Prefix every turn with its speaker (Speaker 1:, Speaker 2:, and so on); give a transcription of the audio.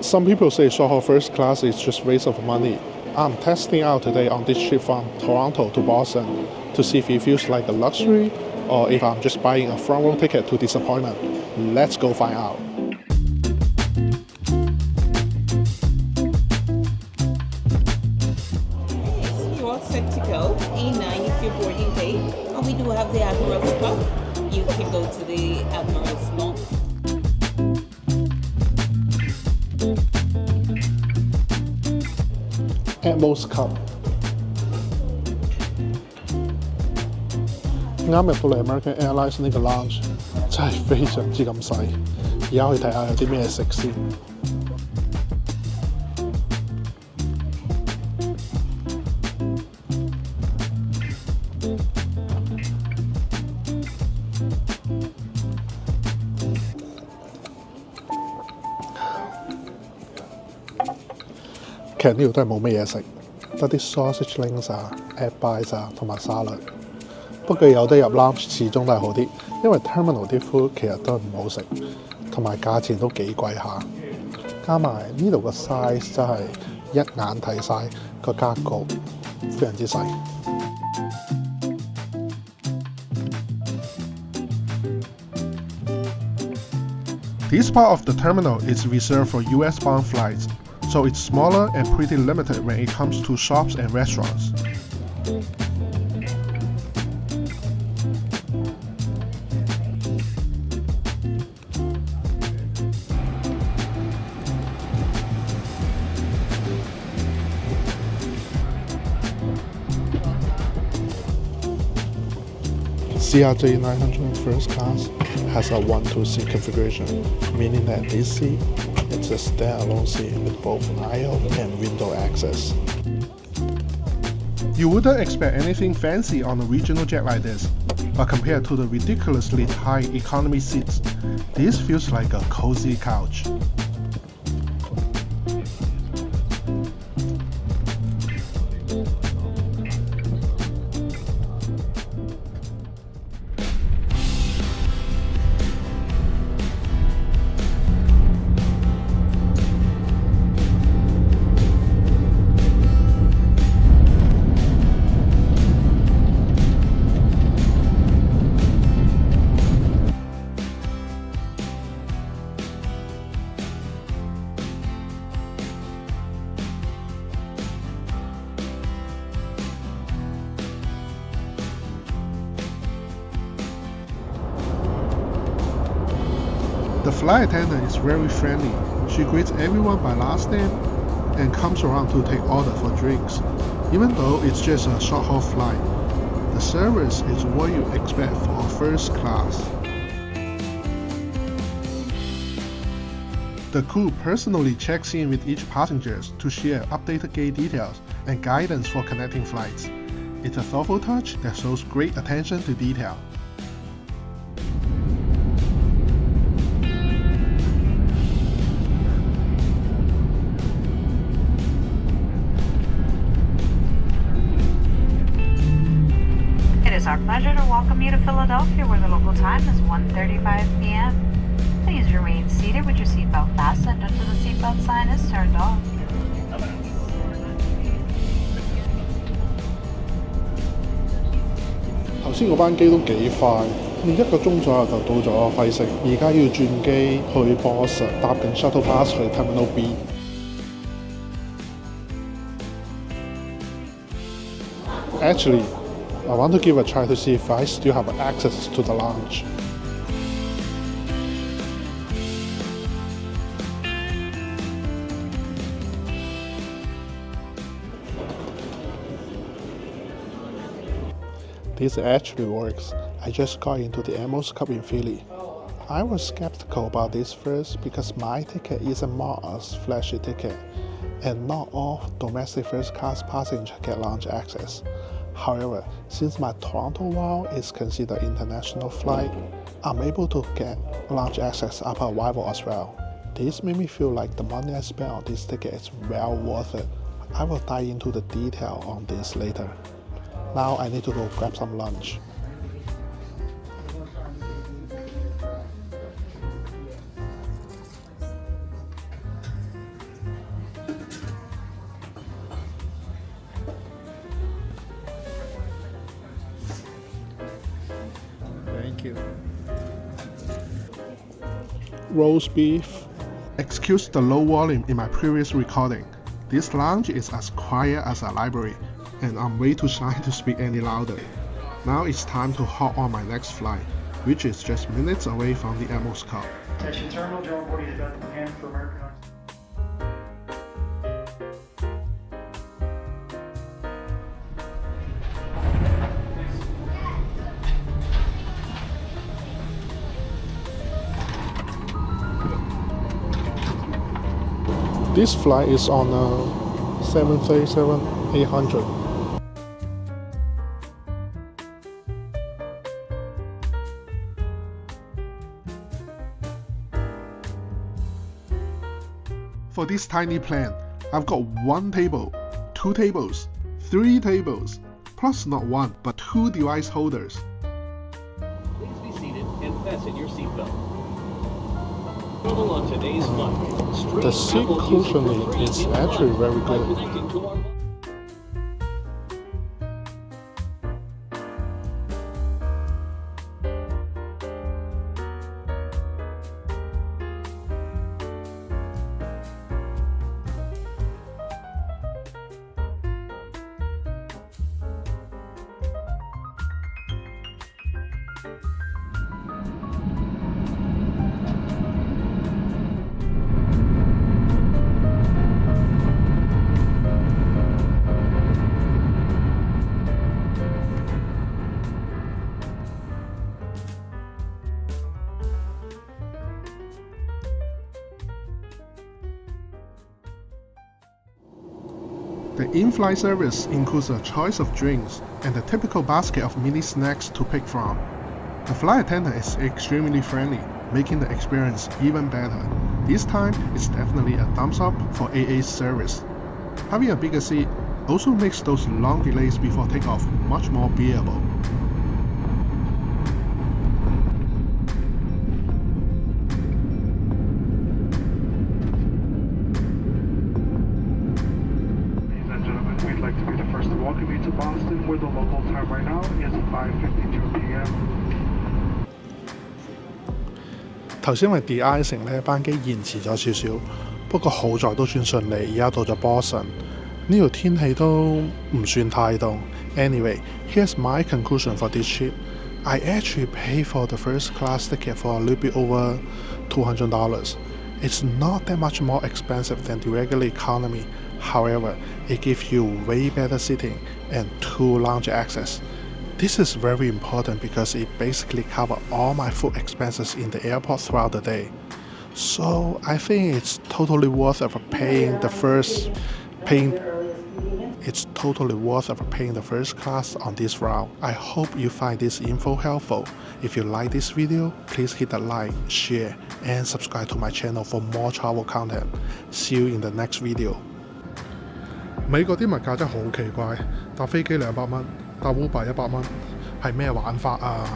Speaker 1: Some people say short-haul first class is just waste of money. I'm testing out today on this trip from Toronto to Boston to see if it feels like a luxury or if I'm just buying a front-row ticket to disappointment. Let's go find out.
Speaker 2: You're all set to go. A9 is your boarding gate. And we do have the Admiral's Club. You can go to the Admiral's Lounge.
Speaker 1: Atmos Cup 啱入到嚟 American Airlines 呢個 lounge 真係非常之咁細，而家去睇下有啲咩食先。其實呢度都係冇乜嘢食，得啲 sausage links 啊、egg bites 啊同埋沙律。不過有得入 lounge 始終都係好啲，因為 terminal 啲 food 其實都唔好食，同埋價錢都幾貴下。加埋呢度個 size 真係一眼睇晒個格局，非常之細。This part of the terminal is reserved for US-bound flights, so it's smaller and pretty limited when it comes to shops and restaurants. CRJ-900 first class has a 1-2 seat configuration, meaning that this seat is a standalone seat with both aisle and window access. You wouldn't expect anything fancy on a regional jet like this, but compared to the ridiculously high economy seats, this feels like a cozy couch. The flight attendant is very friendly. She greets everyone by last name and comes around to take order for drinks. Even though it's just a short-haul flight, the service is what you expect for first class. The crew personally checks in with each passenger to share updated gate details and guidance for connecting flights. It's a thoughtful touch that shows great attention to detail.
Speaker 3: It is our pleasure to welcome you to Philadelphia, where the local time is 1:35 p.m. Please remain seated with your seatbelt fastened until the seatbelt sign is turned off.
Speaker 1: 頭先嗰班機都幾快，1個鐘左右就到咗費城，而家要轉機去 Boston， 搭緊 shuttle bus 去 Terminal B。Actually, I want to give a try to see if I still have access to the lounge. This actually works. I just got into the Atmos Cup in Philly. I was skeptical about this first because my ticket is a Mars flashy ticket, and not all domestic first class passengers get lounge access. However, since my Toronto wow is considered international flight, I'm able to get lounge access upper arrival as well. This made me feel like the money I spent on this ticket is well worth it. I will dive into the detail on this later. Now I need to go grab some lunch. you. Roast beef. Excuse the low volume in my previous recording. This lounge is as quiet as a library, and I'm way too shy to speak any louder. Now it's time to hop on my next flight, which is just minutes away from the Amos Cup.
Speaker 4: Attention terminal, general boarding is about to begin for American Airlines.
Speaker 1: This flight is on a 737-800. For this tiny plane, I've got 1 table, 2 tables, 3 tables, plus not 1 but 2 device holders.
Speaker 5: Please be seated and fasten your seatbelt. Travel on today's flight.
Speaker 1: The seat cushioning is actually very good.
Speaker 5: Connecting to our
Speaker 1: The in-flight service includes a choice of drinks and a typical basket of mini snacks to pick from. The flight attendant is extremely friendly, making the experience even better. This time, it's definitely a thumbs up for AA's service. Having a bigger seat also makes those long delays before takeoff much more bearable.
Speaker 4: We'd like to be the first to welcome you to Boston, where the local time right now is 5:52 p.m.
Speaker 1: 頭先因為 de-icing 呢班機延遲咗少少，不過好在都算順利，而家到咗 Boston， 呢度天氣都唔算太凍。Anyway, here's my conclusion for this trip. I actually paid for the first class ticket for a little bit over $200. It's not that much more expensive than the regular economy. However, it gives you way better seating and 2 lounge access. This is very important because it basically covers all my food expenses in the airport throughout the day. So I think it's totally worth of paying the first class on this route. I hope you find this info helpful. If you like this video, please hit the like, share, and subscribe to my channel for more travel content. See you in the next video. 美國啲物價真係好奇怪，搭飛機200蚊，搭 Uber 100蚊，係咩玩法啊？